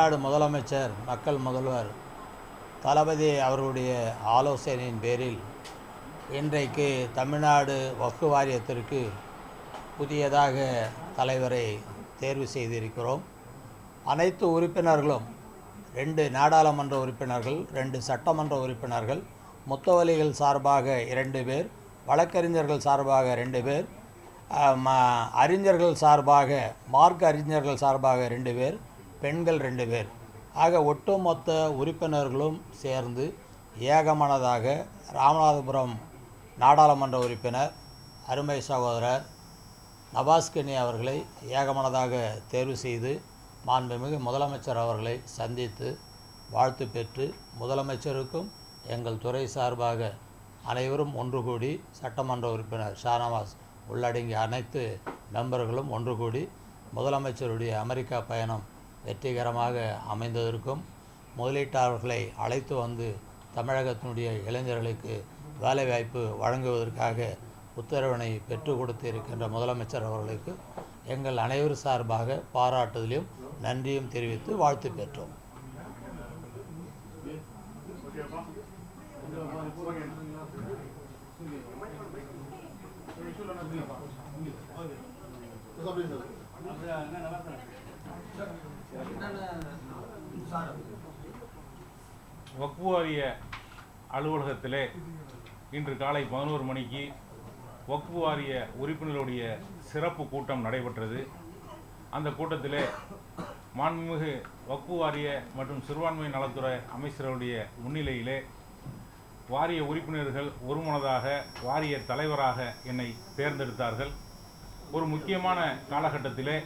தமிழ்நாடு முதலமைச்சர் மக்கள் முதல்வர் தளபதி அவர்களுடைய ஆலோசனையின் பேரில் இன்றைக்கு தமிழ்நாடு வக்ஃப் வாரியத்திற்கு புதியதாக தலைவரை தேர்வு செய்திருக்கிறோம். அனைத்து உறுப்பினர்களும் 2 நாடாளுமன்ற உறுப்பினர்கள், 2 சட்டமன்ற உறுப்பினர்கள், முத்தவலிகள் சார்பாக 2 பேர், வழக்கறிஞர்கள் சார்பாக 2 பேர், அறிஞர்கள் சார்பாக மார்க்க அறிஞர்கள் சார்பாக 2 பேர், பெண்கள் 2 பேர் ஆக ஒட்டுமொத்த உறுப்பினர்களும் சேர்ந்து ஏகமனதாக ராமநாதபுரம் நாடாளுமன்ற உறுப்பினர் அருமை சகோதரர் நவாஸ்கனி அவர்களை ஏகமனதாக தேர்வு செய்து மாண்புமிகு முதலமைச்சர் அவர்களை சந்தித்து வாழ்த்து பெற்று முதலமைச்சருக்கும் எங்கள் துறை சார்பாக அனைவரும் ஒன்று கூடி சட்டமன்ற உறுப்பினர் ஷானவாஸ் உள்ளடங்கிய அனைத்து மெம்பர்களும் ஒன்று கூடி முதலமைச்சருடைய அமெரிக்கா பயணம் வெற்றிகரமாக அமைந்ததற்கும் முதலீட்டாளர்களை அழைத்து வந்து தமிழகத்தினுடைய இளைஞர்களுக்கு வேலைவாய்ப்பு வழங்குவதற்காக உத்தரவினை பெற்றுக் கொடுத்திருக்கின்ற முதலமைச்சர் அவர்களுக்கு எங்கள் அனைவர் சார்பாக பாராட்டுதலையும் நன்றியும் தெரிவித்து வாழ்த்து பெற்றோம். வக்ஃப் வாரிய அலுவலகத்திலே இன்று காலை 11 மணிக்கு வக்ஃப் வாரிய உறுப்பினர்களுடைய சிறப்பு கூட்டம் நடைபெற்றது. அந்த கூட்டத்திலே மாண்புமிகு வக்ஃப் வாரிய மற்றும் சிறுபான்மை நலத்துறை அமைச்சர்களுடைய முன்னிலையிலே வாரிய உறுப்பினர்கள் ஒருமனதாக வாரிய தலைவராக என்னை தேர்ந்தெடுத்தார்கள். ஒரு முக்கியமான காலகட்டத்திலே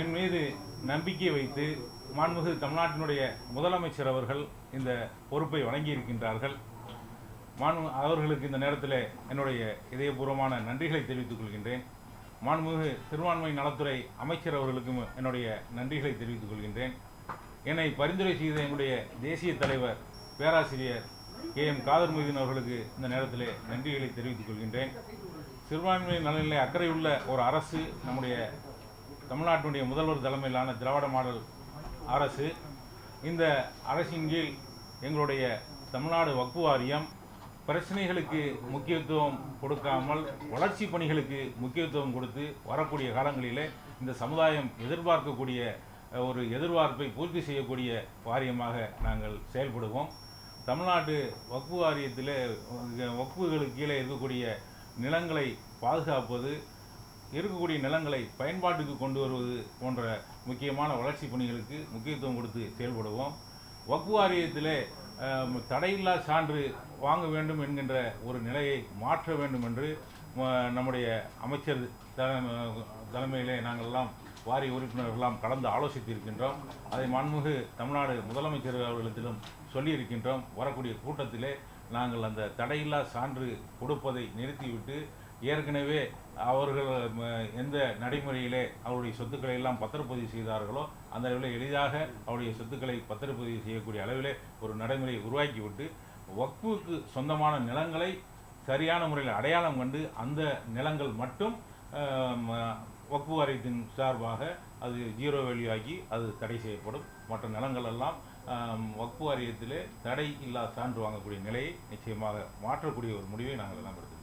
என் மீது நம்பிக்கை வைத்து மாண்புமிகு தமிழ்நாட்டினுடைய முதலமைச்சர் அவர்கள் இந்த பொறுப்பை வழங்கியிருக்கின்றார்கள். அவர்களுக்கு இந்த நேரத்தில் என்னுடைய இதயபூர்வமான நன்றிகளை தெரிவித்துக் கொள்கின்றேன். மாண்புமிகு சிறுபான்மை நலத்துறை அமைச்சர் அவர்களுக்கும் என்னுடைய நன்றிகளை தெரிவித்துக் கொள்கின்றேன். என்னை பரிந்துரை செய்த எங்களுடைய தேசிய தலைவர் பேராசிரியர் KM காதர் மொய்தீன் அவர்களுக்கு இந்த நேரத்தில் நன்றிகளை தெரிவித்துக் கொள்கின்றேன். சிறுபான்மை நலனிலே அக்கறையுள்ள ஒரு அரசு நம்முடைய தமிழ்நாட்டினுடைய முதல்வர் தலைமையிலான திராவிட மாடல் அரசு. இந்த அரசின் கீழ் எங்களுடைய தமிழ்நாடு வக்ஃப் வாரியம் பிரச்சனைகளுக்கு முக்கியத்துவம் கொடுக்காமல் வளர்ச்சி பணிகளுக்கு முக்கியத்துவம் கொடுத்து வரக்கூடிய காலங்களிலே இந்த சமுதாயம் எதிர்பார்க்கக்கூடிய ஒரு எதிர்பார்ப்பை பூர்த்தி செய்யக்கூடிய வாரியமாக நாங்கள் செயல்படுவோம். தமிழ்நாட்டு வக்ஃப் வாரியத்திலே வக்ஃபுகளுக்கு கீழே இருக்கக்கூடிய நிலங்களை பாதுகாப்பது, இருக்கக்கூடிய நிலங்களை பயன்பாட்டுக்கு கொண்டு வருவது போன்ற முக்கியமான வளர்ச்சி பணிகளுக்கு முக்கியத்துவம் கொடுத்து செயல்படுவோம். வக்ஃப் வாரியத்திலே தடையில்லா சான்று வாங்க வேண்டும் என்கின்ற ஒரு நிலையை மாற்ற வேண்டும் என்று நம்முடைய அமைச்சர் தலைமையிலே நாங்கள்லாம் வாரிய உறுப்பினர்களெல்லாம் கலந்து ஆலோசித்திருக்கின்றோம். அதை மாண்புமிகு தமிழ்நாடு முதலமைச்சர் அவர்களிடத்திலும் சொல்லியிருக்கின்றோம். வரக்கூடிய கூட்டத்திலே நாங்கள் அந்த தடையில்லா சான்று கொடுப்பதை நிறுத்திவிட்டு ஏற்கனவே அவர்கள் எந்த நடைமுறையிலே அவருடைய சொத்துக்களை எல்லாம் பத்திரப்பதிவு செய்தார்களோ அந்த அளவில் எளிதாக அவருடைய சொத்துக்களை பத்திரப்பதிவு செய்யக்கூடிய அளவிலே ஒரு நடைமுறையை உருவாக்கிவிட்டு வக்ஃபுக்கு சொந்தமான நிலங்களை சரியான முறையில் அடையாளம் கண்டு அந்த நிலங்கள் மட்டும் வக்ஃப் வாரியத்தின் சார்பாக அது 0 வேல்யூ ஆகி அது தடை செய்யப்படும். மற்ற நிலங்கள் எல்லாம் வக்ஃப் வாரியத்திலே தடை இல்லா சான்று வாங்கக்கூடிய நிலையை நிச்சயமாக மாற்றக்கூடிய ஒரு முடிவை நாங்கள் எல்லாம் எடுத்துக்கிறோம்.